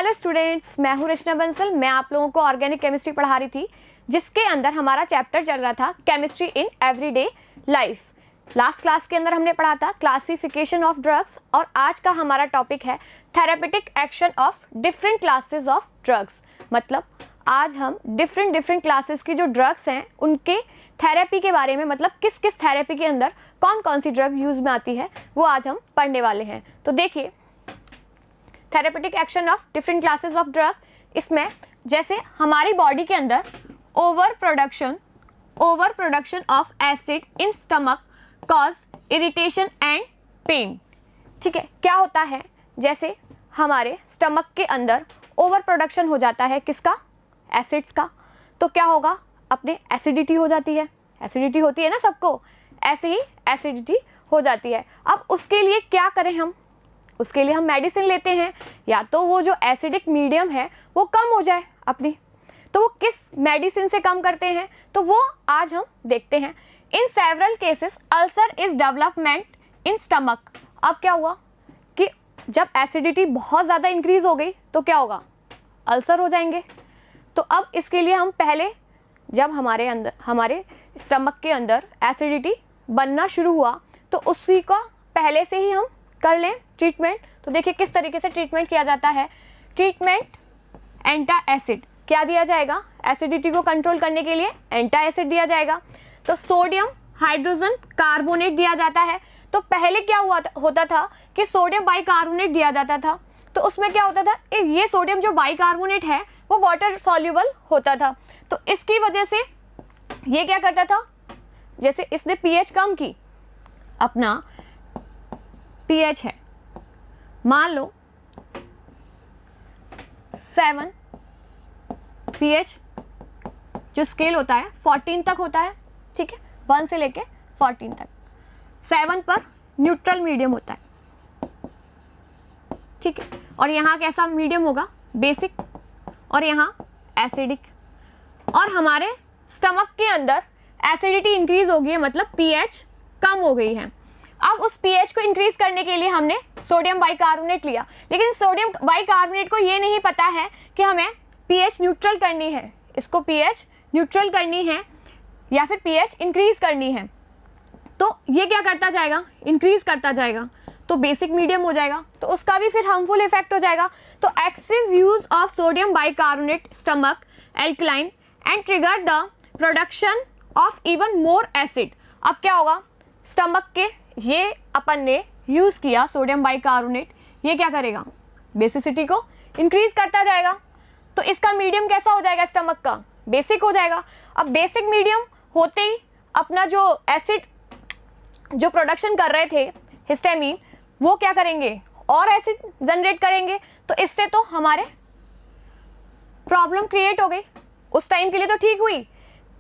Hello students, मैं हूँ रचना बंसल। मैं आप लोगों को ऑर्गेनिक केमिस्ट्री पढ़ा रही थी, जिसके अंदर हमारा चैप्टर चल रहा था chemistry in everyday life. Last class के अंदर हमने पढ़ा था क्लासिफिकेशन ऑफ ड्रग्स और आज का हमारा टॉपिक है therapeutic action of different classes of drugs. मतलब आज हम डिफरेंट क्लासेस की जो ड्रग्स हैं उनके थेरेपी के बारे में, मतलब किस किस थेरेपी के अंदर कौन कौन सी ड्रग यूज़ में आती है वो आज हम पढ़ने वाले हैं। तो देखिए, therapeutic action of different classes of drug, इसमें जैसे हमारी बॉडी के अंदर over production of acid in stomach cause irritation and pain. ठीक है, क्या होता है, जैसे हमारे स्टमक के अंदर ओवर प्रोडक्शन हो जाता है किसका, एसिड्स का, तो क्या होगा, अपने एसिडिटी हो जाती है। एसिडिटी होती है ना सबको, ऐसे ही एसिडिटी हो जाती है। अब उसके लिए क्या करें हम, उसके लिए हम मेडिसिन लेते हैं, या तो वो जो एसिडिक मीडियम है वो कम हो जाए अपनी, तो वो किस मेडिसिन से कम करते हैं तो वो आज हम देखते हैं। In several cases ulcer is development in stomach. अब क्या हुआ कि जब एसिडिटी बहुत ज़्यादा इंक्रीज हो गई तो क्या होगा, अल्सर हो जाएंगे। तो अब इसके लिए हम पहले, जब हमारे स्टमक के अंदर एसिडिटी बनना शुरू हुआ तो उसी का पहले से ही हम कर लें ट्रीटमेंट। तो देखिए किस तरीके से ट्रीटमेंट किया जाता है। ट्रीटमेंट एंटा एसिड, क्या दिया जाएगा, एसिडिटी को कंट्रोल करने के लिए एंटा एसिड दिया जाएगा। तो सोडियम हाइड्रोजन कार्बोनेट दिया जाता है। तो पहले क्या होता था कि सोडियम बाइकार्बोनेट दिया जाता था, तो उसमें क्या होता था, ये सोडियम जो बाइकार्बोनेट है वो वाटर सॉल्युबल होता था। तो इसकी वजह से ये क्या करता था, जैसे इसने पीएच कम की, अपना पीएच है मान लो 7, पीएच जो स्केल होता है 14 तक होता है। ठीक है, 1 से लेके 14 तक। 7 पर न्यूट्रल मीडियम होता है। ठीक है, और यहाँ कैसा मीडियम होगा, बेसिक, और यहाँ एसिडिक। और हमारे स्टमक के अंदर एसिडिटी इंक्रीज हो गई है, मतलब पीएच कम हो गई है। अब उस पीएच को इंक्रीज करने के लिए हमने सोडियम बाइकार्बोनेट लिया, लेकिन सोडियम बाइकार्बोनेट को ये नहीं पता है कि हमें पीएच न्यूट्रल करनी है, इसको पीएच न्यूट्रल करनी है या फिर पीएच इंक्रीज करनी है। तो ये क्या करता जाएगा, इंक्रीज करता जाएगा, तो बेसिक मीडियम हो जाएगा, तो उसका भी फिर हार्मफुल इफेक्ट हो जाएगा। तो excess use of sodium bicarbonate stomach alkaline and trigger the production of even more acid. अब क्या होगा, स्टमक के ये अपन ने यूज़ किया सोडियम बाइकार्बोनेट, ये क्या करेगा, बेसिसिटी को इंक्रीज करता जाएगा। तो इसका मीडियम कैसा हो जाएगा, स्टमक का बेसिक हो जाएगा। अब बेसिक मीडियम होते ही अपना जो एसिड जो प्रोडक्शन कर रहे थे हिस्टामिन, वो क्या करेंगे, और एसिड जनरेट करेंगे। तो इससे तो हमारे प्रॉब्लम क्रिएट हो गई। उस टाइम के लिए तो ठीक हुई,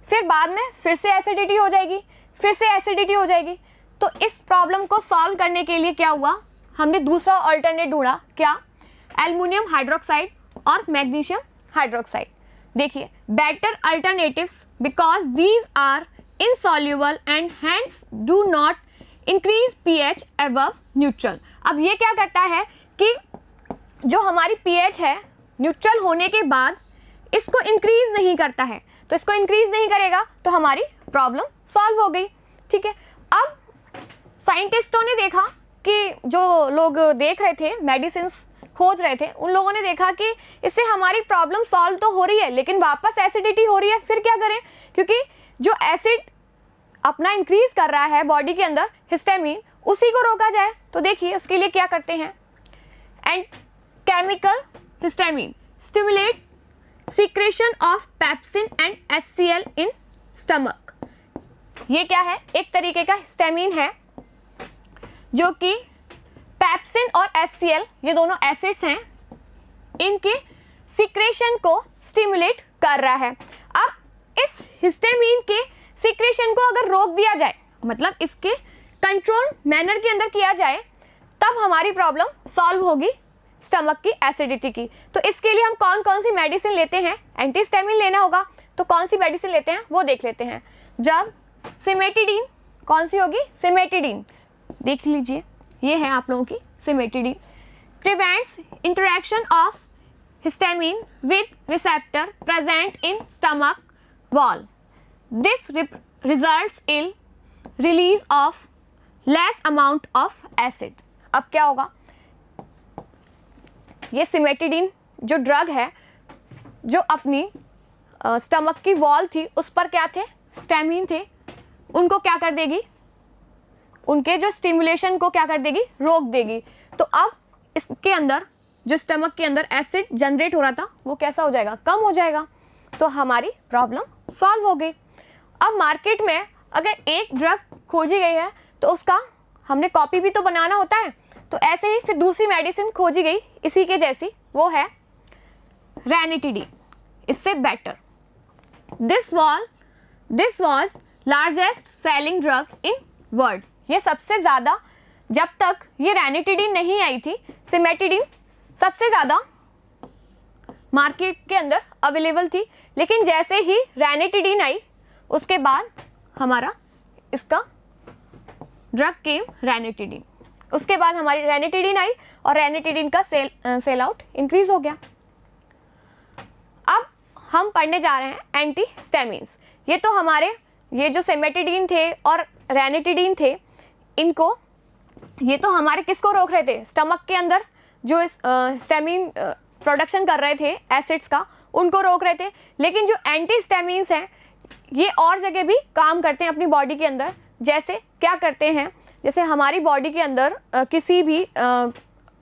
फिर बाद में फिर से एसिडिटी हो जाएगी, फिर से एसिडिटी हो जाएगी। तो इस प्रॉब्लम को सॉल्व करने के लिए क्या हुआ, हमने दूसरा अल्टरनेट ढूंढा, क्या, एल्युमिनियम हाइड्रोक्साइड और मैग्नीशियम हाइड्रोक्साइड। देखिए, better alternatives because these are insoluble and hence do not increase pH above neutral. अब ये क्या करता है कि जो हमारी पीएच है न्यूट्रल होने के बाद इसको इंक्रीज नहीं करता है, तो इसको इंक्रीज नहीं करेगा तो हमारी प्रॉब्लम सॉल्व हो गई। ठीक है, अब साइंटिस्टों ने देखा कि जो लोग देख रहे थे, मेडिसिन खोज रहे थे, उन लोगों ने देखा कि इससे हमारी प्रॉब्लम सॉल्व तो हो रही है लेकिन वापस एसिडिटी हो रही है। फिर क्या करें, क्योंकि जो एसिड अपना इंक्रीज कर रहा है बॉडी के अंदर हिस्टामिन, उसी को रोका जाए। तो देखिए उसके लिए क्या करते हैं, and chemical histamine stimulate secretion of pepsin and HCl in stomach. ये क्या है, एक तरीके का हिस्टामिन है जो कि पेप्सिन और HCl, ये दोनों एसिड्स हैं, इनके सीक्रेशन को स्टिमुलेट कर रहा है। अब इस हिस्टामिन के सीक्रेशन को अगर रोक दिया जाए, मतलब इसके कंट्रोल मैनर के अंदर किया जाए, तब हमारी प्रॉब्लम सॉल्व होगी स्टमक की एसिडिटी की। तो इसके लिए हम कौन कौन सी मेडिसिन लेते हैं, एंटीहिस्टामिन लेना होगा, तो कौन सी मेडिसिन लेते हैं वो देख लेते हैं। जब सिमेटिडीन, कौन सी होगी, सिमेटिडीन, देख लीजिए, ये है आप लोगों की cimetidine. Prevents interaction of histamine with receptor present in stomach wall. This results in release of less amount of acid. अब क्या होगा, ये सिमेटिडिन जो ड्रग है जो अपनी स्टमक की वॉल थी उस पर क्या थे, स्टैमिन थे, उनको क्या कर देगी, उनके जो स्टिमुलेशन को क्या कर देगी, रोक देगी। तो अब इसके अंदर जो स्टमक के अंदर एसिड जनरेट हो रहा था वो कैसा हो जाएगा, कम हो जाएगा। तो हमारी प्रॉब्लम सॉल्व हो गई। अब मार्केट में अगर एक ड्रग खोजी गई है तो उसका हमने कॉपी भी तो बनाना होता है। तो ऐसे ही फिर दूसरी मेडिसिन खोजी गई इसी के जैसी, वो है रैनिटिडीन, इससे better. This was largest selling drug in world. ये सबसे ज़्यादा, जब तक ये रैनिटिडीन नहीं आई थी, सिमेटिडिन सबसे ज़्यादा मार्केट के अंदर अवेलेबल थी। लेकिन जैसे ही रैनिटिडीन आई उसके बाद हमारा इसका ड्रग केम रैनिटिडीन। उसके बाद हमारी रैनिटिडीन आई और रैनिटिडीन का सेल आउट इंक्रीज हो गया। अब हम पढ़ने जा रहे हैं एंटी हिस्टामिन्स। ये तो हमारे ये जो सिमेटिडिन थे और रैनिटिडीन थे, इनको ये तो हमारे किसको रोक रहे थे, स्टमक के अंदर जो हिस्टामिन प्रोडक्शन कर रहे थे एसिड्स का, उनको रोक रहे थे। लेकिन जो एंटी हिस्टामिन्स हैं ये और जगह भी काम करते हैं अपनी बॉडी के अंदर। जैसे क्या करते हैं, जैसे हमारी बॉडी के अंदर किसी भी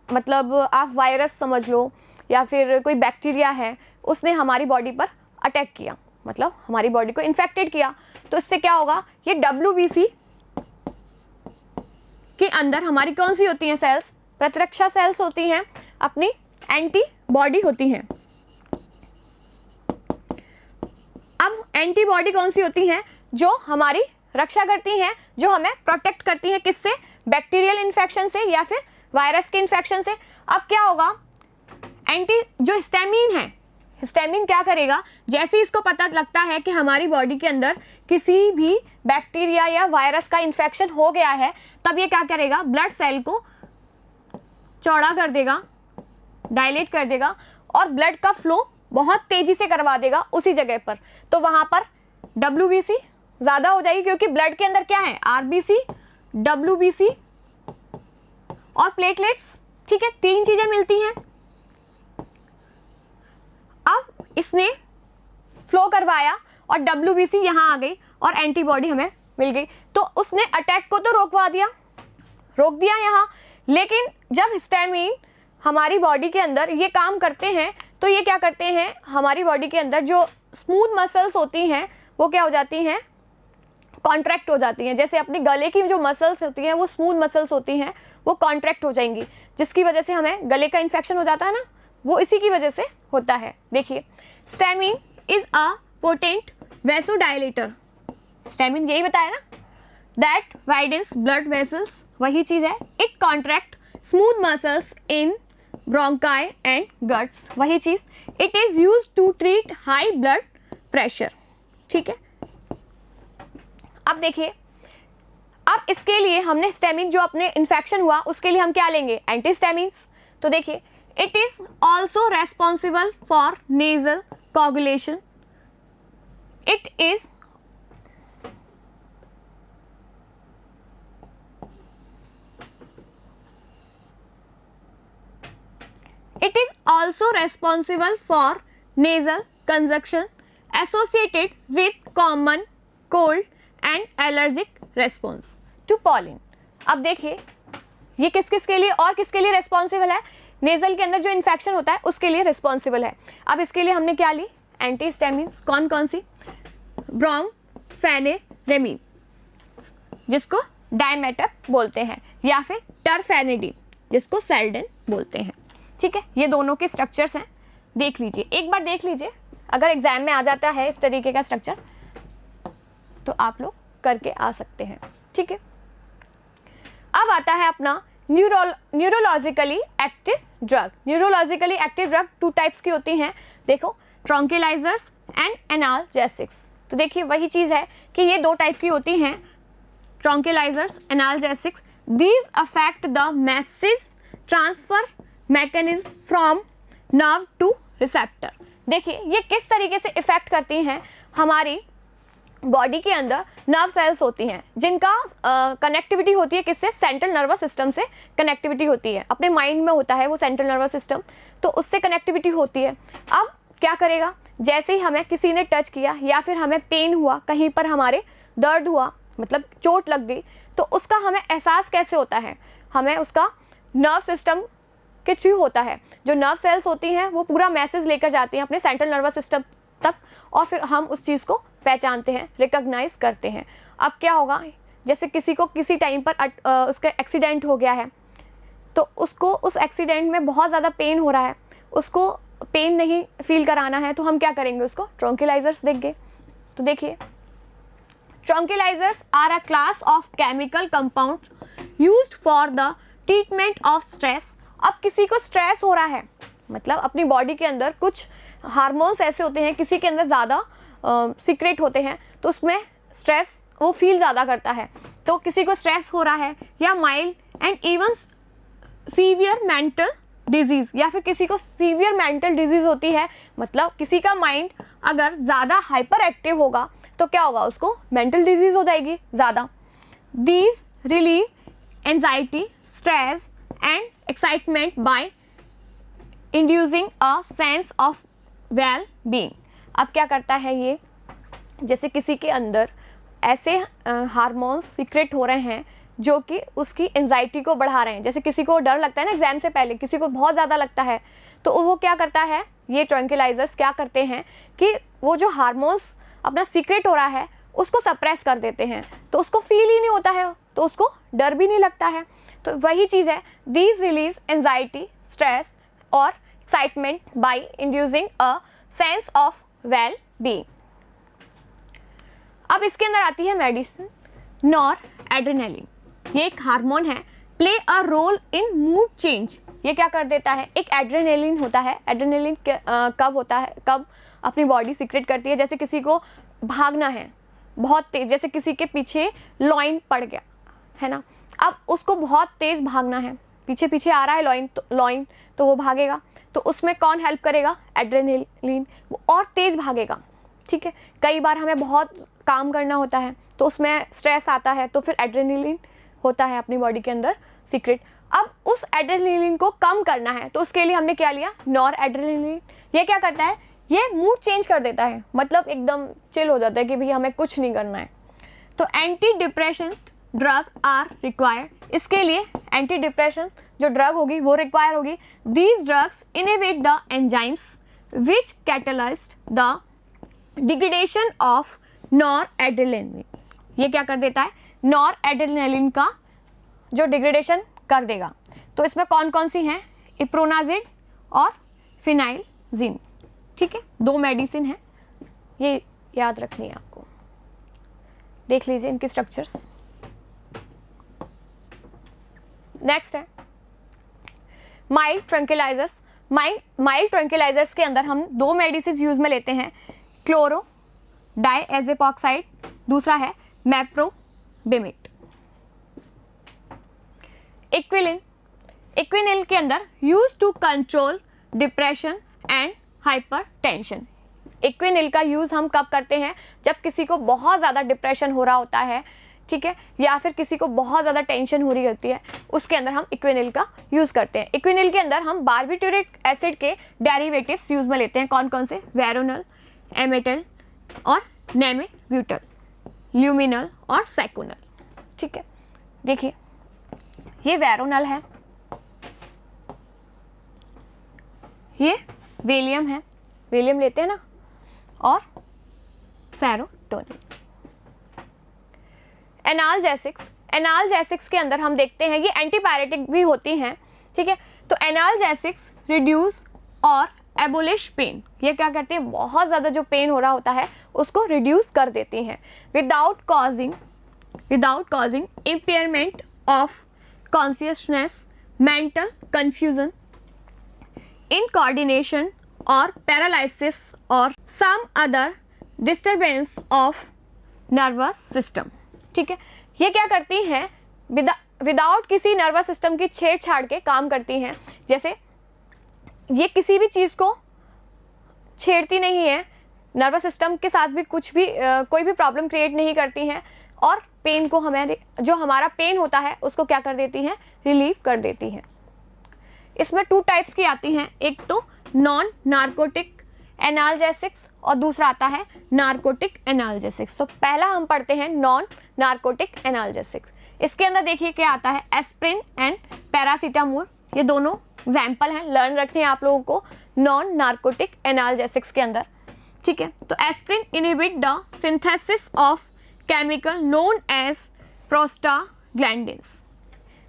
मतलब आप वायरस समझ लो या फिर कोई बैक्टीरिया है, उसने हमारी बॉडी पर अटैक किया, मतलब हमारी बॉडी को इन्फेक्टेड किया, तो इससे क्या होगा, ये WBC के अंदर हमारी कौन सी होती हैं सेल्स, प्रतिरक्षा सेल्स होती हैं, अपनी एंटीबॉडी होती हैं। अब एंटीबॉडी कौन सी होती हैं, जो हमारी रक्षा करती हैं, जो हमें प्रोटेक्ट करती हैं, किससे, बैक्टीरियल इन्फेक्शन से या फिर वायरस के इन्फेक्शन से। अब क्या होगा, जो हिस्टामिन है, हिस्टामिन क्या करेगा, जैसे ही इसको पता लगता है कि हमारी बॉडी के अंदर किसी भी बैक्टीरिया या वायरस का इन्फेक्शन हो गया है, तब ये क्या करेगा, ब्लड सेल को चौड़ा कर देगा, डायलेट कर देगा और ब्लड का फ्लो बहुत तेजी से करवा देगा उसी जगह पर। तो वहाँ पर WBC ज़्यादा हो जाएगी, क्योंकि ब्लड के अंदर क्या है, RBC, WBC और प्लेटलेट्स, ठीक है, 3 चीज़ें मिलती हैं। अब इसने फ्लो करवाया और WBC यहाँ आ गई और एंटीबॉडी हमें मिल गई, तो उसने अटैक को तो रोक दिया यहाँ। लेकिन जब हिस्टामिन हमारी बॉडी के अंदर ये काम करते हैं, तो ये क्या करते हैं, हमारी बॉडी के अंदर जो स्मूथ मसल्स होती हैं वो क्या हो जाती हैं, कॉन्ट्रैक्ट हो जाती हैं। जैसे अपने गले की जो मसल्स होती हैं वो स्मूथ मसल्स होती हैं, वो कॉन्ट्रैक्ट हो जाएंगी, जिसकी वजह से हमें गले का इन्फेक्शन हो जाता है ना, वो इसी की वजह से होता है। देखिए, histamine is a potent vasodilator. Histamine यही बताया ना, दैट वाइडन्स ब्लड वेसल्स, वही चीज़ है। It contract smooth muscles in bronchi and guts, वही चीज़। It is use to treat high blood pressure, ठीक है। अब देखिए, अब इसके लिए हमने हिस्टामिन जो अपने इन्फेक्शन हुआ उसके लिए हम क्या लेंगे, एंटीहिस्टामिन्स। तो देखिए, it is also responsible for nasal coagulation. It is also responsible for nasal congestion associated with common cold and allergic response to pollen। अब देखिए, ये किस किस के लिए और किसके लिए रेस्पॉन्सिबल है, नेजल के अंदर जो इन्फेक्शन होता है उसके लिए रिस्पॉन्सिबल है। अब इसके लिए हमने क्या ली, एंटीहिस्टामिन्स। कौन कौन सी, ब्रोमफेनेरेमिन जिसको डायमेटप बोलते हैं, या फिर टरफेनेडिन जिसको सेल्डेन बोलते हैं, ठीक है। ये दोनों के स्ट्रक्चर्स हैं, देख लीजिए, एक बार देख लीजिए, अगर एग्जाम में आ जाता है इस तरीके का स्ट्रक्चर तो आप लोग करके आ सकते हैं, ठीक है। अब आता है अपना neurologically active drug. Neurologically active drug 2 types की होती हैं, देखो, ट्रॉन्किलाइजर्स एंड एनाल्जेसिक्स। तो देखिए, वही चीज़ है कि ये 2 टाइप की होती हैं, tranquilizers, analgesics. These affect the message transfer mechanism from nerve to receptor. देखिए ये किस तरीके से इफ़ेक्ट करती हैं हमारी बॉडी के अंदर। नर्व सेल्स होती हैं जिनका कनेक्टिविटी होती है किससे, सेंट्रल नर्वस सिस्टम से कनेक्टिविटी होती है। अपने माइंड में होता है वो सेंट्रल नर्वस सिस्टम, तो उससे कनेक्टिविटी होती है। अब क्या करेगा, जैसे ही हमें किसी ने टच किया या फिर हमें पेन हुआ, कहीं पर हमारे दर्द हुआ, मतलब चोट लग गई, तो उसका हमें एहसास कैसे होता है, हमें उसका नर्व सिस्टम के थ्रू होता है। जो नर्व सेल्स होती हैं वो पूरा मैसेज लेकर जाती हैं अपने सेंट्रल नर्वस सिस्टम तक, और फिर हम उस चीज़ को पहचानते हैं, रिकॉग्नाइज करते हैं। अब क्या होगा, जैसे किसी को किसी टाइम पर उसका एक्सीडेंट हो गया है, तो उसको उस एक्सीडेंट में बहुत ज़्यादा पेन हो रहा है, उसको पेन नहीं फील कराना है, तो हम क्या करेंगे, उसको ट्रंक्विलाइजर्स देंगे। तो देखिए tranquilizers are a class of chemical compound used for the treatment of stress. अब किसी को स्ट्रेस हो रहा है, मतलब अपनी बॉडी के अंदर कुछ हार्मोन्स ऐसे होते हैं, किसी के अंदर ज़्यादा सीक्रेट होते हैं, तो उसमें स्ट्रेस वो फील ज़्यादा करता है। तो किसी को स्ट्रेस हो रहा है, या mild and even severe mental disease, या फिर किसी को सीवियर मेंटल डिजीज़ होती है, मतलब किसी का माइंड अगर ज़्यादा हाइपर एक्टिव होगा तो क्या होगा, उसको मेंटल डिजीज़ हो जाएगी ज़्यादा। These relieve anxiety, stress and excitement by inducing a sense of well being. अब क्या करता है ये, जैसे किसी के अंदर ऐसे हार्मोन्स सीक्रेट हो रहे हैं जो कि उसकी एंजाइटी को बढ़ा रहे हैं। जैसे किसी को डर लगता है ना एग्जाम से पहले, किसी को बहुत ज़्यादा लगता है, तो वो क्या करता है, ये ट्रंक्विलाइजर्स क्या करते हैं कि वो जो हार्मोन्स अपना सीक्रेट हो रहा है उसको सप्रेस कर देते हैं, तो उसको फील ही नहीं होता है, तो उसको डर भी नहीं लगता है। तो वही चीज़ है, दीज रिलीज एंजाइटी, स्ट्रेस और excitement by inducing a sense of well being. अब इसके अंदर आती है मेडिसिन नॉर एड्रेनलिन। ये एक हार्मोन है, play a role in mood change. ये क्या कर देता है, एक एड्रेनलिन होता है। एड्रेनलिन कब होता है, कब अपनी बॉडी सीक्रेट करती है, जैसे किसी को भागना है बहुत तेज, जैसे किसी के पीछे लॉइन पड़ गया है ना, अब उसको बहुत तेज भागना है, पीछे पीछे आ रहा है लॉइन, तो वो भागेगा, तो उसमें कौन हेल्प करेगा, एड्रेनलिन, वो और तेज भागेगा। ठीक है, कई बार हमें बहुत काम करना होता है तो उसमें स्ट्रेस आता है, तो फिर एड्रेनलिन होता है अपनी बॉडी के अंदर सीक्रेट। अब उस एड्रेनलिन को कम करना है, तो उसके लिए हमने क्या लिया, नॉर एड्रेनलिन। ये क्या करता है, ये मूड चेंज कर देता है, मतलब एकदम चिल हो जाता है कि भाई हमें कुछ नहीं करना है। तो anti depression drug are required. इसके लिए एंटी डिप्रेशन जो ड्रग होगी वो रिक्वायर होगी। These drugs inhibit the enzymes which catalysed the degradation of nor adrenaline. ये क्या कर देता है, नॉर एड्रेनलिन का जो डिग्रेडेशन कर देगा। तो इसमें कौन कौन सी हैं, इप्रोनाजिड और फिनाइलजीन। ठीक है, 2 मेडिसिन हैं, ये याद रखनी है आपको। देख लीजिए इनकी स्ट्रक्चर्स। नेक्स्ट है माइल्ड ट्रंक्विलाइजर्स। माइल्ड ट्रंक्विलाइजर्स के अंदर हम 2 मेडिसिन यूज में लेते हैं, क्लोरो डाइएजेपॉक्साइड, दूसरा है मेप्रोबिमिट। इक्विनिल के अंदर use to control depression and hypertension. Equanil का यूज़ हम कब करते हैं, जब किसी को बहुत ज़्यादा डिप्रेशन हो रहा होता है, ठीक है, या फिर किसी को बहुत ज़्यादा टेंशन हो रही होती है, उसके अंदर हम इक्विनिल का यूज़ करते हैं। इक्विनिल के अंदर हम बार्बिट्यूरिक एसिड के डेरिवेटिव्स यूज़ में लेते हैं। कौन कौन से, वेरोनल, एमेटल और नेमेब्यूटल, ल्यूमिनल और सैकुनल। ठीक है, देखिए ये वेरोनल है, ये वेलियम है, वेलियम लेते हैं ना, और सेरोटोनिन। एनाल्जेसिक्स के अंदर हम देखते हैं ये एंटीपायरेटिक भी होती हैं। ठीक है, तो एनाल्जेसिक्स रिड्यूस और एबोलिश पेन। ये क्या करते हैं, बहुत ज़्यादा जो पेन हो रहा होता है उसको रिड्यूस कर देती हैं without causing impairment of consciousness, mental confusion, incoordination और पैरालिसिस और some other disturbance of nervous system. ठीक है, ये क्या करती हैं, विदाउट किसी नर्वस सिस्टम की छेड़छाड़ के काम करती हैं। जैसे ये किसी भी चीज़ को छेड़ती नहीं है, नर्वस सिस्टम के साथ भी कुछ भी कोई भी प्रॉब्लम क्रिएट नहीं करती हैं, और पेन को हमारे जो हमारा पेन होता है उसको क्या कर देती हैं, रिलीव कर देती हैं। इसमें 2 टाइप्स की आती हैं, एक तो नॉन नार्कोटिक एनाल्जेसिक्स और दूसरा आता है नार्कोटिक एनाल्जेसिक्स। तो पहला हम पढ़ते हैं नॉन नार्कोटिक एनाल्जेसिक्स। इसके अंदर देखिए क्या आता है, एस्प्रिन एंड पैरासीटामोल, ये दोनों एग्जाम्पल हैं, लर्न रखते हैं आप लोगों को नॉन नार्कोटिक एनाल्जेसिक्स के अंदर, ठीक है। तो aspirin inhibit the synthesis of chemical known as prostaglandins.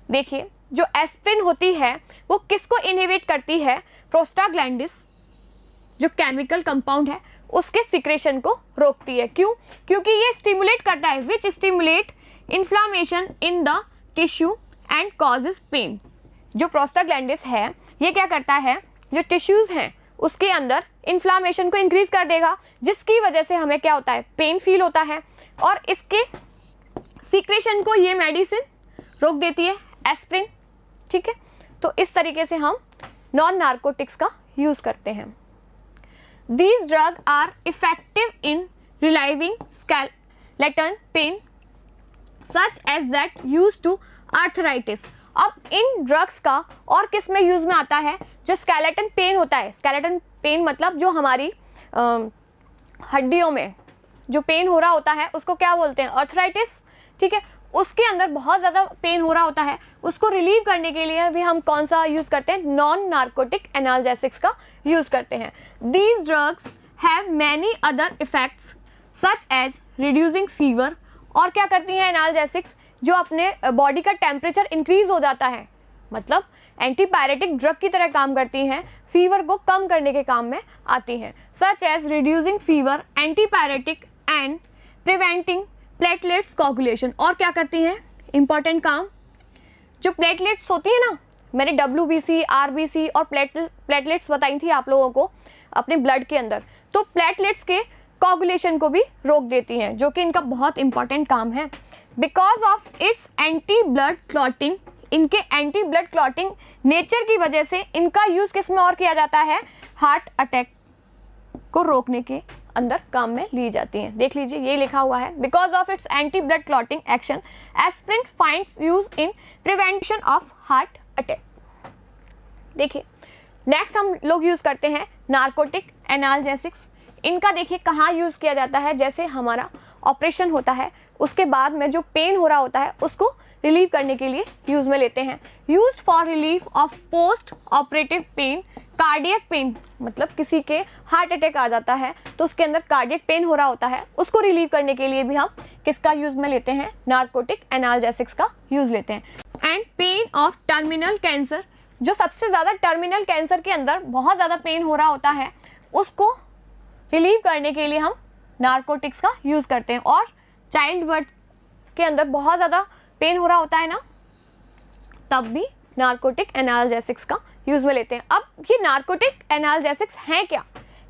देखिए जो एस्प्रिन होती है वो किसको इनहिबिट करती है, प्रोस्टाग्लैंडिन्स जो केमिकल कंपाउंड है उसके सिक्रेशन को रोकती है। क्यों? क्योंकि ये स्टिमुलेट करता है, which stimulate inflammation in the tissue and causes pain. जो प्रोस्टाग्लैंडिन्स है ये क्या करता है, जो टिश्यूज़ हैं उसके अंदर इन्फ्लामेशन को इंक्रीज कर देगा, जिसकी वजह से हमें क्या होता है, पेन फील होता है, और इसके सीक्रेशन को ये मेडिसिन रोक देती है, एस्प्रिन, ठीक है। तो इस तरीके से हम नॉन नार्कोटिक्स का यूज़ करते हैं। These drugs are effective in relieving skeletal pain such as that used to arthritis। अब इन ड्रग्स का और किस में यूज़ में आता है, जो स्केलेटन पेन होता है, स्केलेटन पेन मतलब जो हमारी हड्डियों में जो पेन हो रहा होता है उसको क्या बोलते हैं, आर्थराइटिस, ठीक है। उसके अंदर बहुत ज़्यादा पेन हो रहा होता है, उसको रिलीव करने के लिए भी हम कौन सा यूज़ करते हैं, नॉन नार्कोटिक एनाल्जेसिक्स का यूज़ करते हैं। These drugs have many other effects such as reducing fever, और क्या करती हैं एनाल्जेसिक्स, जो अपने बॉडी का टेम्परेचर इंक्रीज हो जाता है, मतलब एंटीपायरेटिक ड्रग की तरह काम करती हैं, फीवर को कम करने के काम में आती हैं। Such as reducing fever, antipyretic and preventing platelets coagulation. और क्या करती हैं, इंपॉर्टेंट काम, जो प्लेटलेट्स होती है ना, मैंने WBC, RBC और प्लेटलेट्स बताई थी आप लोगों को अपने ब्लड के अंदर, तो प्लेटलेट्स के कोगुलेशन को भी रोक देती हैं, जो कि इनका बहुत इंपॉर्टेंट काम है। Because of its anti blood clotting, इनके एंटी ब्लड क्लॉटिंग नेचर की वजह से इनका यूज़ किस में और किया जाता है, हार्ट अटैक को रोकने के अंदर काम में ली जाती हैं। देख लीजिए ये लिखा हुआ है, because of its anti blood clotting action aspirin finds use in prevention of heart attack. देखिए नेक्स्ट हम लोग यूज़ करते हैं नार्कोटिक एनाल्जेसिक्स। इनका देखिए कहाँ यूज़ किया जाता है, जैसे हमारा ऑपरेशन होता है उसके बाद में जो पेन हो रहा होता है उसको रिलीव करने के लिए यूज़ में लेते हैं। Used for relief of post operative pain, cardiac pain, मतलब किसी के हार्ट अटैक आ जाता है तो उसके अंदर कार्डियक पेन हो रहा होता है, उसको रिलीव करने के लिए भी हम किसका यूज़ में लेते हैं, नार्कोटिक एनाल्जेसिक्स का यूज़ लेते हैं। And pain of terminal cancer, जो सबसे ज़्यादा टर्मिनल कैंसर के अंदर बहुत ज़्यादा पेन हो रहा होता है उसको रिलीव करने के लिए हम नार्कोटिक्स का यूज़ करते हैं। और चाइल्ड बर्थ के अंदर बहुत ज़्यादा पेन हो रहा होता है ना, तब भी नार्कोटिक एनाल्जेसिक्स का यूज़ में लेते हैं। अब ये नार्कोटिक एनाल्जेसिक्स हैं क्या,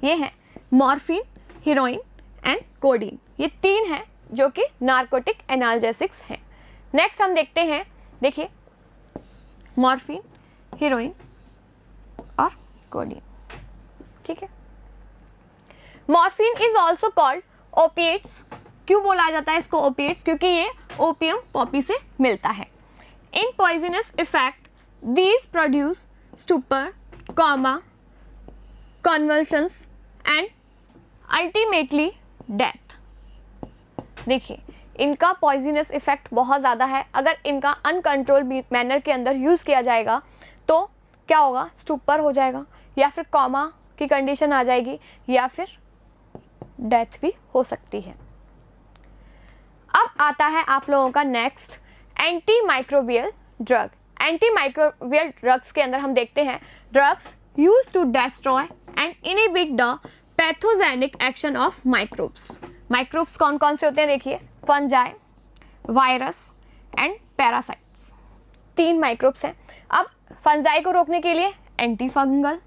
ये हैं मॉर्फिन, हीरोइन एंड कोडीन, ये 3 हैं जो कि नार्कोटिक एनाल्जेसिक्स हैं। नेक्स्ट हम देखते हैं, देखिए मॉर्फिन, हीरोइन और कोडीन, ठीक है। Morphine is also called opiates. क्यों बोला जाता है इसको ओपिएट्स, क्योंकि ये ओपियम पॉपी से मिलता है। In poisonous effect these produce stupor, coma, convulsions and ultimately death. देखिए इनका पॉइजनस इफेक्ट बहुत ज़्यादा है, अगर इनका अनकंट्रोल मैनर के अंदर यूज़ किया जाएगा तो क्या होगा, स्टूपर हो जाएगा या फिर कॉमा की कंडीशन आ जाएगी या फिर डेथ भी हो सकती है। अब आता है आप लोगों का next anti microbial drug. Anti microbial drugs के अंदर हम देखते हैं drugs use to destroy and inhibit the pathogenic action of microbes. Microbes कौन कौन से होते हैं, देखिए fungi, virus and parasites, 3 microbes हैं। अब फंजाई को रोकने के लिए एंटी फंगल,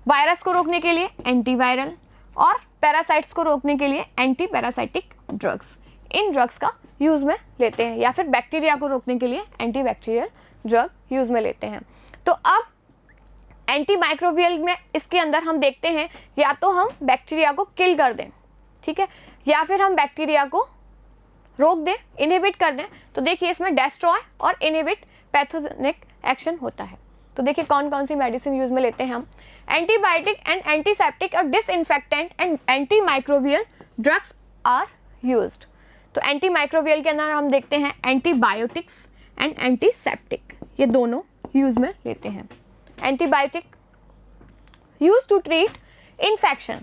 वायरस को रोकने के लिए एंटीवायरल और पैरासाइट्स को रोकने के लिए एंटी पैरासाइटिक ड्रग्स। इन ड्रग्स का यूज़ में लेते हैं, या फिर बैक्टीरिया को रोकने के लिए एंटी बैक्टीरियल ड्रग यूज़ में लेते हैं। तो अब एंटी माइक्रोबियल में इसके अंदर हम देखते हैं या तो हम बैक्टीरिया को किल कर दें, ठीक है, या फिर हम बैक्टीरिया को रोक दें, इनहिबिट कर दें। तो देखिए इसमें डेस्ट्रॉय और इनहिबिट पैथोजेनिक एक्शन होता है। तो देखिए कौन कौन सी मेडिसिन यूज में लेते हैं हम, एंटीबायोटिक एंड एंटीसेप्टिक और disinfectant and anti microbial drugs are used. तो एंटी माइक्रोबियल के अंदर हम देखते हैं एंटीबायोटिक्स एंड एंटीसेप्टिक, ये दोनों यूज में लेते हैं। Antibiotic use to treat infection,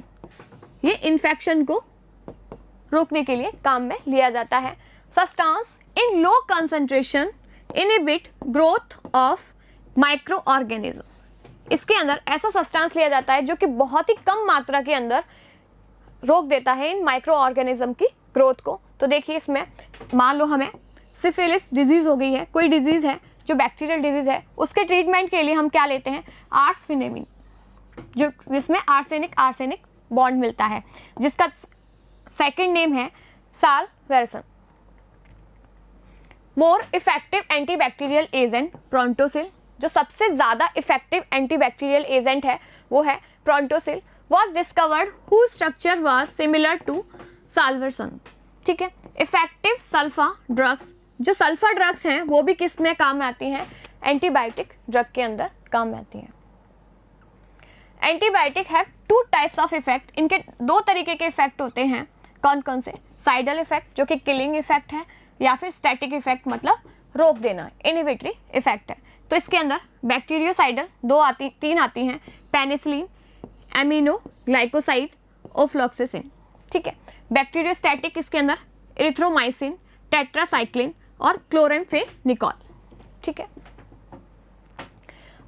ये इन्फेक्शन को रोकने के लिए काम में लिया जाता है। Substance in low concentration inhibit growth of micro organism, इसके अंदर ऐसा सब्सटेंस लिया जाता है जो कि बहुत ही कम मात्रा के अंदर रोक देता है इन माइक्रो ऑर्गेनिज्म की ग्रोथ को। तो देखिए इसमें मान लो हमें सिफिलिस डिजीज़ हो गई है, कोई डिजीज़ है जो बैक्टीरियल डिजीज़ है, उसके ट्रीटमेंट के लिए हम क्या लेते हैं, आर्सफिनेमिन, जो जिसमें आर्सेनिक बॉन्ड मिलता है, जिसका सेकंड नेम है salvarsan. More effective antibacterial agent prontosil, जो सबसे ज़्यादा इफेक्टिव एंटीबैक्टीरियल एजेंट है वो है prontosil, was discovered who structure was similar to salvarsan, ठीक है। इफेक्टिव सल्फा ड्रग्स, जो सल्फा ड्रग्स हैं वो भी किस में काम आती हैं, एंटीबायोटिक ड्रग के अंदर काम में आती हैं। Antibiotic have two types of effect, इनके दो तरीके के इफेक्ट होते हैं। कौन कौन से, साइडल इफेक्ट जो कि किलिंग इफेक्ट है, या फिर स्टैटिक इफेक्ट मतलब रोक देना, इनहिबिटरी इफेक्ट है। तो इसके अंदर बैक्टीरियोसाइडल तीन आती हैं, पेनिसिलिन, एमिनो ग्लाइकोसाइड, ओफ्लॉक्सिसिन, ठीक है। बैक्टीरियोस्टैटिक इसके अंदर एरिथ्रोमाइसिन, टेट्रासाइक्लिन और क्लोरेम्फेनिकॉल, ठीक है।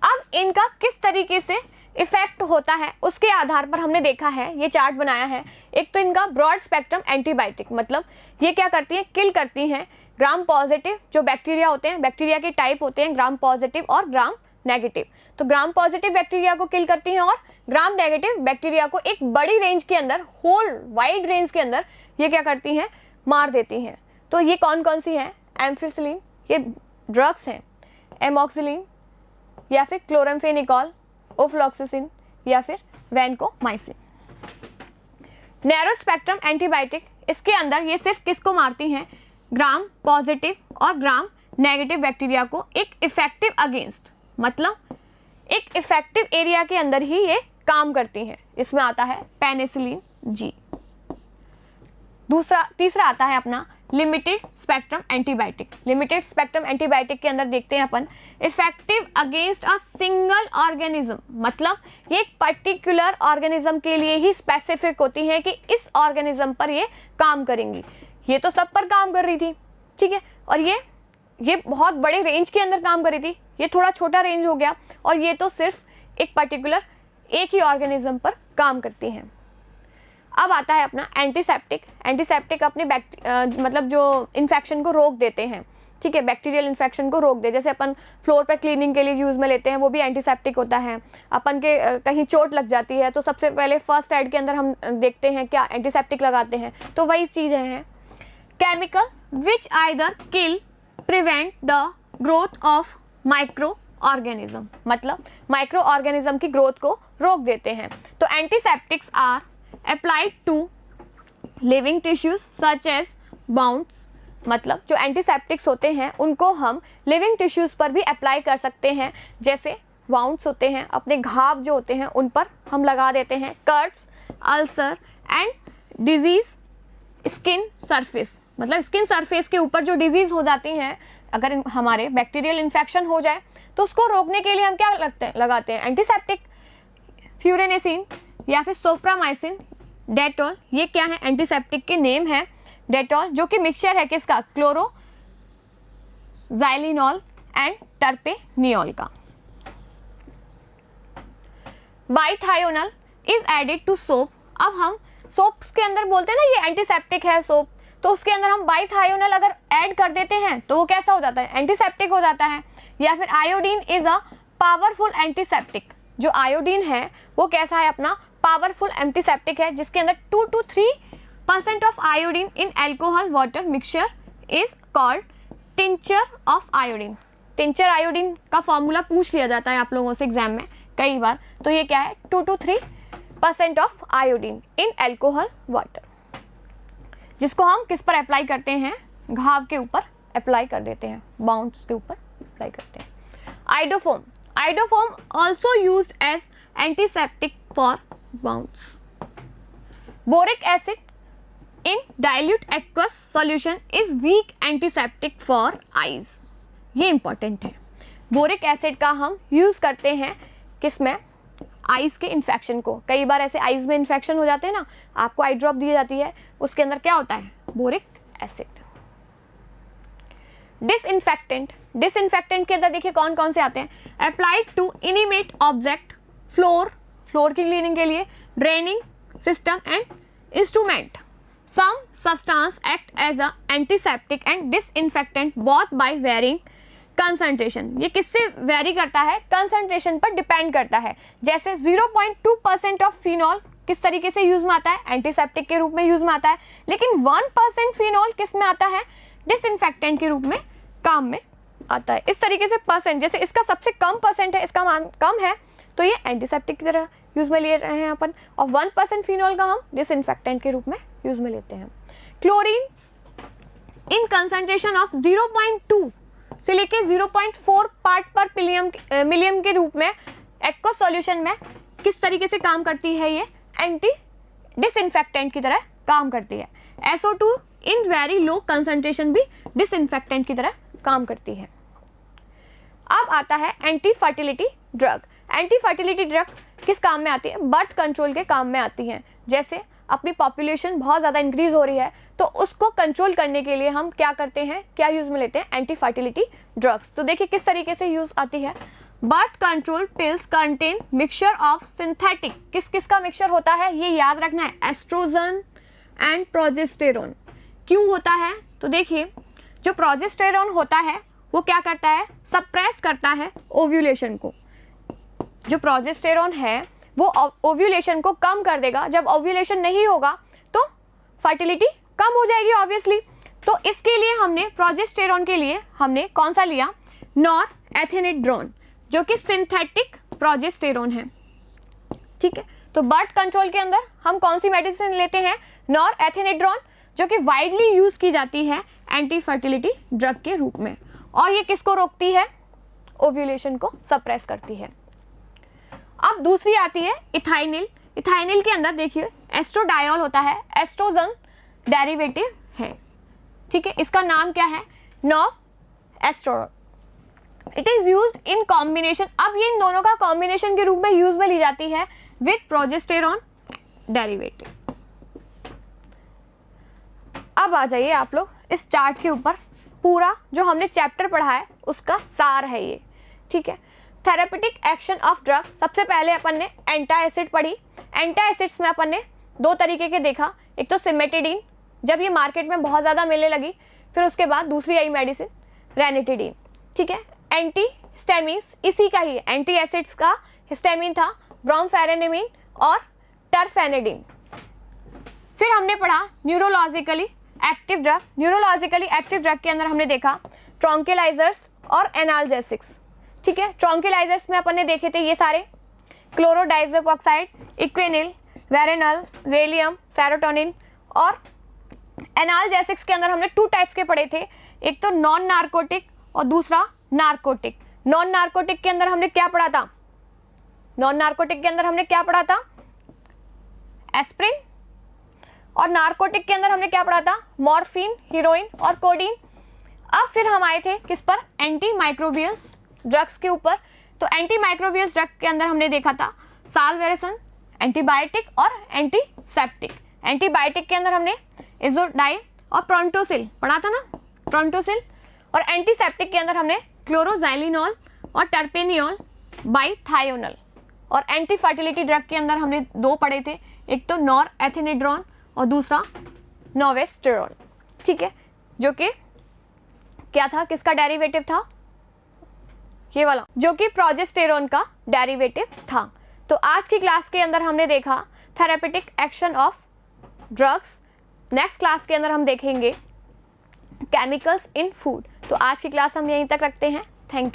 अब इनका किस तरीके से इफेक्ट होता है उसके आधार पर हमने देखा है, ये चार्ट बनाया है। एक तो इनका ब्रॉड स्पेक्ट्रम एंटीबायोटिक, मतलब ये क्या करती हैं, किल करती हैं ग्राम पॉजिटिव जो बैक्टीरिया होते हैं, बैक्टीरिया के टाइप होते हैं ग्राम पॉजिटिव और ग्राम नेगेटिव। तो ग्राम पॉजिटिव बैक्टीरिया को किल करती हैं और ग्राम नेगेटिव बैक्टीरिया को एक बड़ी रेंज के अंदर, होल वाइड रेंज के अंदर ये क्या करती हैं, मार देती हैं। तो ये कौन कौन सी हैं, एम्फिसिलिन, ये ड्रग्स हैं, एमॉक्सिलिन या फिर क्लोरेम्फेनिकॉल, ओफ्लॉक्सिसिन या फिर वैनकोमाइसिन। नैरो स्पेक्ट्रम एंटीबायोटिक, इसके अंदर ये सिर्फ किसको मारती हैं, ग्राम पॉजिटिव और ग्राम नेगेटिव बैक्टीरिया को एक इफेक्टिव अगेंस्ट, मतलब एक इफेक्टिव एरिया के अंदर ही ये काम करती हैं। इसमें आता है पेनिसिलिन जी। तीसरा आता है अपना limited spectrum antibiotic. Limited spectrum antibiotic के अंदर देखते हैं अपन effective against a single organism, मतलब ये एक पर्टिकुलर ऑर्गेनिज्म के लिए ही स्पेसिफिक होती है कि इस ऑर्गेनिज्म पर ये काम करेंगी। ये तो सब पर काम कर रही थी, ठीक है, और ये बहुत बड़े रेंज के अंदर काम कर रही थी, ये थोड़ा छोटा रेंज हो गया, और ये तो सिर्फ एक पर्टिकुलर एक ही ऑर्गेनिज्म पर काम करती हैं। अब आता है अपना एंटीसेप्टिक। एंटीसेप्टिक अपनी मतलब जो इन्फेक्शन को रोक देते हैं, ठीक है, बैक्टीरियल इन्फेक्शन को रोक दे। जैसे अपन फ्लोर पर क्लीनिंग के लिए यूज़ में लेते हैं, वो भी एंटीसेप्टिक होता है। अपन के कहीं चोट लग जाती है तो सबसे पहले फर्स्ट एड के अंदर हम देखते हैं क्या, एंटीसेप्टिक लगाते हैं। तो वही चीज़ें हैं। Chemical which either kill prevent the growth of micro organism, मतलब माइक्रो ऑर्गेनिज्म की ग्रोथ को रोक देते हैं। तो antiseptics are applied to living tissues such as wounds, मतलब जो एंटीसेप्टिक्स होते हैं उनको हम लिविंग टिश्यूज़ पर भी अप्लाई कर सकते हैं। जैसे वाउंड्स होते हैं, अपने घाव जो होते हैं उन पर हम लगा देते हैं। Cuts, ulcer and disease skin surface, मतलब स्किन सरफेस के ऊपर जो डिजीज़ हो जाती हैं, अगर हमारे बैक्टीरियल इन्फेक्शन हो जाए तो उसको रोकने के लिए हम क्या लगाते हैं, एंटीसेप्टिक। फ्यूरेनेसिन या फिर सोप्रामाइसिन, डेटॉल, ये क्या है, एंटीसेप्टिक के नेम है। डेटॉल जो कि मिक्सचर है किसका, क्लोरोजाइलिनॉल एंड टर्पेनियोल का। बाइथायोनल इज एडेड टू सोप। अब हम सोप्स के अंदर बोलते हैं ना ये एंटीसेप्टिक है सोप, तो उसके अंदर हम बाइथायोनल अगर ऐड कर देते हैं तो वो कैसा हो जाता है, एंटीसेप्टिक हो जाता है। या फिर iodine is a powerful antiseptic, जो आयोडीन है वो कैसा है, अपना पावरफुल एंटीसेप्टिक है, जिसके अंदर 2 to 3% of iodine in alcohol water mixture is called tincture of iodine. Tincture iodine का फॉर्मूला पूछ लिया जाता है आप लोगों से एग्जाम में, कई बार, तो ये क्या है 2 to 3% of iodine in alcohol water, जिसको हम किस पर अप्लाई करते हैं, घाव के ऊपर अप्लाई कर देते हैं, बाउंड्स के ऊपर अप्लाई करते हैं। Iodoform, iodoform also used as antiseptic for wounds. Boric acid in dilute aqueous solution is weak antiseptic for eyes. ये इंपॉर्टेंट है, बोरिक एसिड का हम यूज करते हैं किसमें, आइज के इन्फेक्शन को। कई बार ऐसे आइज में इन्फेक्शन हो जाते हैं ना, आपको आई ड्रॉप दी जाती है, उसके अंदर क्या होता है, बोरिक एसिड। डिसइंफेक्टेंट, डिसइंफेक्टेंट के अंदर देखिए कौन कौन से आते हैं, applied to inanimate object, floor, floor की क्लीनिंग के लिए, draining system and instrument. Some substance act as a antiseptic and disinfectant both by varying concentration. ये किससे वेरी करता है, कंसंट्रेशन पर डिपेंड करता है। जैसे 0.2% ऑफ फिनॉल किस तरीके से यूज में आता है, एंटीसेप्टिक के रूप में यूज में आता है, लेकिन 1% फिनॉल किस में आता है, डिसइंफेक्टेंट के रूप में काम में आता है। इस तरीके से परसेंट, जैसे इसका सबसे कम परसेंट है, इसका मान कम है, तो ये एंटीसेप्टिक की तरह यूज में ले रहे हैं अपन, और 1% फिनॉल का हम डिसइंफेक्टेंट के रूप में यूज में लेते हैं। क्लोरीन इन कंसंट्रेशन ऑफ 0.2 से लेके 0.4 पार्ट पर मिलियन के रूप में एक्वस सॉल्यूशन में किस तरीके से काम करती है, ये एंटी डिसइंफेक्टेंट की तरह काम करती है। SO2 in very low concentration भी डिसइंफेक्टेंट की तरह काम करती है। अब आता है anti fertility drug. Anti fertility drug किस काम में आती है, बर्थ कंट्रोल के काम में आती हैं। जैसे अपनी पॉपुलेशन बहुत ज़्यादा इंक्रीज हो रही है, तो उसको कंट्रोल करने के लिए हम क्या करते हैं, क्या यूज में लेते हैं, एंटी फर्टिलिटी ड्रग्स। तो देखिए किस तरीके से यूज आती है। Birth control pills contain mixture of synthetic, किस किस का मिक्सचर होता है, ये याद रखना है, एस्ट्रोजन एंड प्रोजेस्टेरोन। क्यों होता है, तो देखिए जो प्रोजेस्टेरोन होता है वो क्या करता है, सप्रेस करता है ओव्यूलेशन को। जो प्रोजेस्टेरोन है वो ओव्यूलेशन को कम कर देगा। जब ओव्यूलेशन नहीं होगा तो फर्टिलिटी कम हो जाएगी ऑब्वियसली। तो इसके लिए हमने प्रोजेस्टेरोन के लिए हमने कौन सा लिया, नॉरएथिनिड्रोन, जो कि सिंथेटिक प्रोजेस्टेरोन है। ठीक है, तो बर्थ कंट्रोल के अंदर हम कौन सी मेडिसिन लेते हैं, नॉरएथिनिड्रोन, जो कि वाइडली यूज की जाती है एंटी फर्टिलिटी ड्रग के रूप में। और ये किसको रोकती है, ओव्यूलेशन को सप्रेस करती है। अब दूसरी आती है इथाइनिल। इथाइनिल के अंदर देखिए एस्ट्रोडायोल होता है, एस्ट्रोजन डेरिवेटिव है। ठीक है, इसका नाम क्या है, Novestrol. It is used in combination, अब ये इन दोनों का कॉम्बिनेशन के रूप में यूज में ली जाती है विथ प्रोजेस्टेरोन डेरिवेटिव। अब आ जाइए आप लोग इस चार्ट के ऊपर, पूरा जो हमने चैप्टर पढ़ा है उसका सार है ये। ठीक है, थेरेपेटिक एक्शन ऑफ ड्रग। सबसे पहले अपन ने एंटा एसिड पढ़ी। एंटा एसिड्स में अपन ने दो तरीके के देखा, एक तो सिमेटिडीन, जब ये मार्केट में बहुत ज़्यादा मिलने लगी, फिर उसके बाद दूसरी आई मेडिसिन रेनिटिडीन। ठीक है, एंटी हिस्टामिन्स इसी का ही, एंटी एसिड्स का हिस्टामिन था ब्रोमफेनेडिन और टरफेनेडिन। फिर हमने पढ़ा neurologically active drug. Neurologically active drug के अंदर हमने देखा ट्रॉन्किलाइजर्स और एनाल्जेसिक्स। ठीक है, ट्रॉन्किलाइजर्स में अपन ने देखे थे ये सारे, क्लोरोडाइजेपोक्साइड, इक्विनिल, वेरेनल, वेलियम, सेरोटोनिन। और एनाल्जेसिक्स के अंदर हमने 2 टाइप्स के पढ़े थे, एक तो नॉन नार्कोटिक और दूसरा नार्कोटिक। नॉन नार्कोटिक के अंदर हमने क्या पढ़ा था, नॉन नार्कोटिक के अंदर हमने क्या पढ़ा था, एस्प्रिन। और नार्कोटिक के अंदर हमने क्या पढ़ा था, मॉर्फिन, हीरोइन और कोडीन। अब फिर हम आए थे किस पर, एंटी माइक्रोबियस ड्रग्स के ऊपर। तो एंटी माइक्रोबियस ड्रग के अंदर हमने देखा था साल्वेरेसन, एंटीबायोटिक और एंटीसेप्टिक। एंटीबायोटिक के अंदर हमने इजोडाइन और प्रोंटोसिल पढ़ा था ना, प्रोंटोसिल। और एंटीसेप्टिक के अंदर हमने क्लोरोजाइलिनॉल और टर्पेनियोल बाईथायोनल। और एंटी फर्टिलिटी ड्रग के अंदर हमने 2 पढ़े थे, एक तो नॉरएथिनिड्रोन और दूसरा नोवेस्टेरोल। ठीक है, जो कि क्या था, किसका डेरिवेटिव था, ये वाला, जो कि प्रोजेस्टेरोन का डेरिवेटिव था। तो आज की क्लास के अंदर हमने देखा therapeutic action of drugs. Next class के अंदर हम देखेंगे केमिकल्स इन फूड। तो आज की क्लास हम यहीं तक रखते हैं। Thank you.